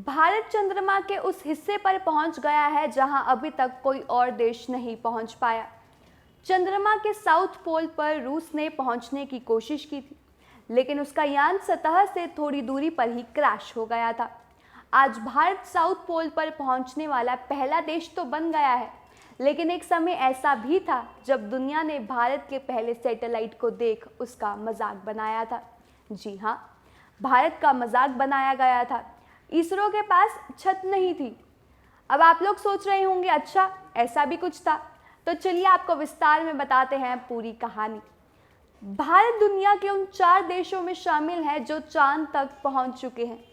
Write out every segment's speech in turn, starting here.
भारत चंद्रमा के उस हिस्से पर पहुंच गया है जहां अभी तक कोई और देश नहीं पहुंच पाया। चंद्रमा के साउथ पोल पर रूस ने पहुंचने की कोशिश की थी, लेकिन उसका यान सतह से थोड़ी दूरी पर ही क्रैश हो गया था। आज भारत साउथ पोल पर पहुंचने वाला पहला देश तो बन गया है, लेकिन एक समय ऐसा भी था जब दुनिया ने भारत के पहले सैटेलाइट को देख उसका मजाक बनाया था। जी हाँ, भारत का मजाक बनाया गया था। इसरो के पास छत नहीं थी। अब आप लोग सोच रहे होंगे, अच्छा ऐसा भी कुछ था? तो चलिए आपको विस्तार में बताते हैं पूरी कहानी। भारत दुनिया के उन 4 देशों में शामिल है जो चांद तक पहुंच चुके हैं।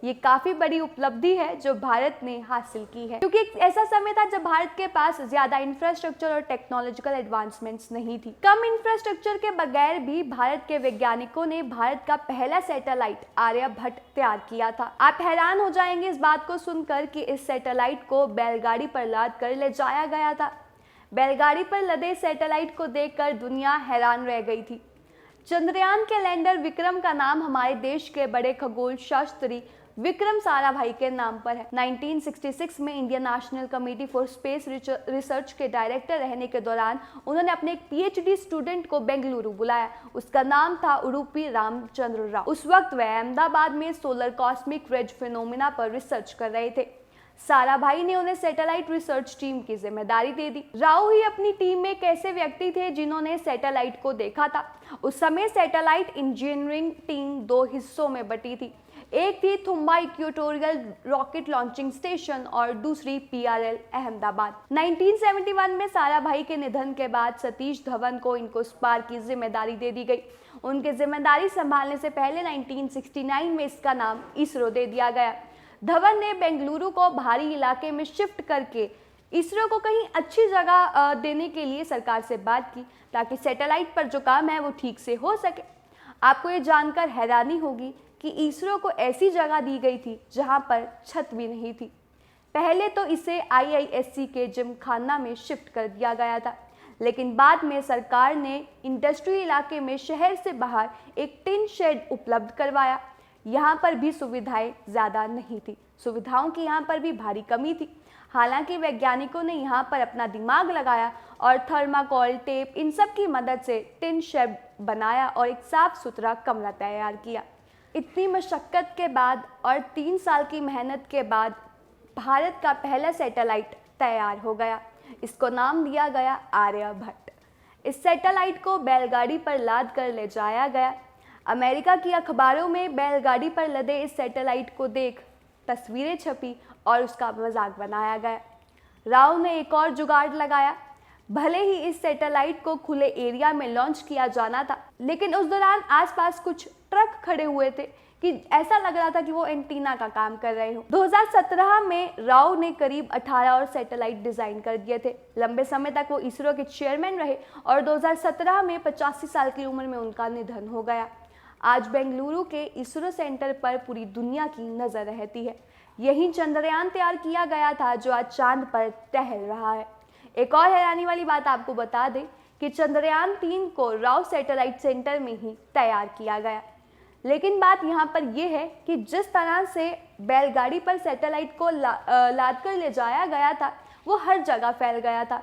ये काफ़ी बड़ी उपलब्धि है जो भारत ने हासिल की है, क्योंकि एक ऐसा समय था जब भारत के पास ज़्यादा इंफ्रास्ट्रक्चर और टेक्नोलॉजिकल एडवांसमेंट्स नहीं थी। कम इंफ्रास्ट्रक्चर के बगैर भी भारत के वैज्ञानिकों ने भारत का पहला सैटेलाइट आर्यभट्ट तैयार किया था। आप हैरान हो जाएंगे इस बात को सुनकर कि इस सैटेलाइट को बैलगाड़ी पर लाद कर ले जाया गया था। बैलगाड़ी पर लदे सैटेलाइट को देखकर दुनिया हैरान रह गई थी। चंद्रयान के लैंडर विक्रम का नाम हमारे देश के बड़े खगोल शास्त्री विक्रम साराभाई के नाम पर है। 1966 में Indian national committee for space research के डायरेक्टर रहने के दौरान उन्होंने अपने एक पीएचडी स्टूडेंट को बेंगलुरु बुलाया। उसका नाम था उडुपी रामचंद्र राव। उस वक्त वह अहमदाबाद में सोलर कॉस्मिक रेज फिनोमिना पर रिसर्च कर रहे थे। साराभाई ने उन्हें सैटेलाइट रिसर्च टीम की जिम्मेदारी दे दी। राव ही अपनी टीम में एक ऐसे व्यक्ति थे जिन्होंने सैटेलाइट को देखा था। उस समय सैटेलाइट इंजीनियरिंग टीम 2 हिस्सों में बटी थी। एक थी Thumba equatorial rocket launching station और दूसरी पीआरएल अहमदाबाद। 1971 में साराभाई के निधन के बाद सतीश धवन को इनकोस्पार की जिम्मेदारी दे दी गई। उनके जिम्मेदारी संभालने से पहले 1969 में इसका नाम इसरो दे दिया गया। धवन ने बेंगलुरु को भारी इलाके में शिफ्ट करके इसरो को कहीं अच्छी जगह देने के लिए सरकार से बात की, ताकि सैटेलाइट पर जो काम है वो ठीक से हो सके। आपको ये जानकर हैरानी होगी कि इसरो को ऐसी जगह दी गई थी जहां पर छत भी नहीं थी। पहले तो इसे आईआईएससी के जिमखाना में शिफ्ट कर दिया गया था, लेकिन बाद में सरकार ने इंडस्ट्रियल इलाके में शहर से बाहर एक टिन शेड उपलब्ध करवाया। यहाँ पर भी सुविधाएं ज़्यादा नहीं थी, सुविधाओं की यहाँ पर भी भारी कमी थी। हालांकि वैज्ञानिकों ने यहाँ पर अपना दिमाग लगाया और थर्माकोल, टेप, इन सब की मदद से टिन शेड बनाया और एक साफ सुथरा कमरा तैयार किया। इतनी मशक्क़त के बाद और 3 साल की मेहनत के बाद भारत का पहला सैटेलाइट तैयार हो गया। इसको नाम दिया गया आर्यभट्ट। इस सैटेलाइट को बैलगाड़ी पर लाद कर ले जाया गया। अमेरिका की अखबारों में बैलगाड़ी पर लदे इस सैटेलाइट को देख तस्वीरें छपी और उसका मजाक बनाया गया। राव ने एक और जुगाड़ लगाया। भले ही इस सैटेलाइट को खुले एरिया में लॉन्च किया जाना था, लेकिन उस दौरान आसपास कुछ ट्रक खड़े हुए थे कि ऐसा लग रहा था कि वो एंटीना का काम कर रहे हो। 2017 में राव ने करीब 18 और सैटेलाइट डिजाइन कर दिए थे। लंबे समय तक वो इसरो के चेयरमैन रहे और 2017 में 85 साल की उम्र में उनका निधन हो गया। आज बेंगलुरु के इसरो सेंटर पर पूरी दुनिया की नजर रहती है। यही चंद्रयान तैयार किया गया था जो आज चांद पर टहल रहा है। एक और हैरानी वाली बात आपको बता दें कि चंद्रयान 3 को राव सैटेलाइट सेंटर में ही तैयार किया गया। लेकिन बात यहाँ पर यह है कि जिस तरह से बैलगाड़ी पर सैटेलाइट को लाद कर ले जाया गया था, वो हर जगह फैल गया था।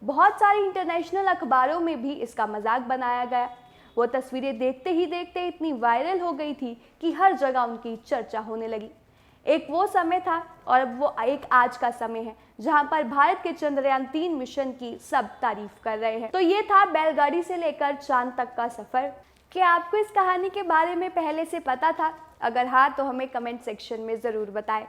बहुत सारी इंटरनेशनल अखबारों में भी इसका मजाक बनाया गया। वो तस्वीरें देखते ही देखते इतनी वायरल हो गई थी कि हर जगह उनकी चर्चा होने लगी। एक वो समय था और अब वो एक आज का समय है जहां पर भारत के चंद्रयान 3 मिशन की सब तारीफ कर रहे हैं। तो ये था बैलगाड़ी से लेकर चांद तक का सफर। क्या आपको इस कहानी के बारे में पहले से पता था? अगर हाँ, तो हमें कमेंट सेक्शन में ज़रूर बताएं।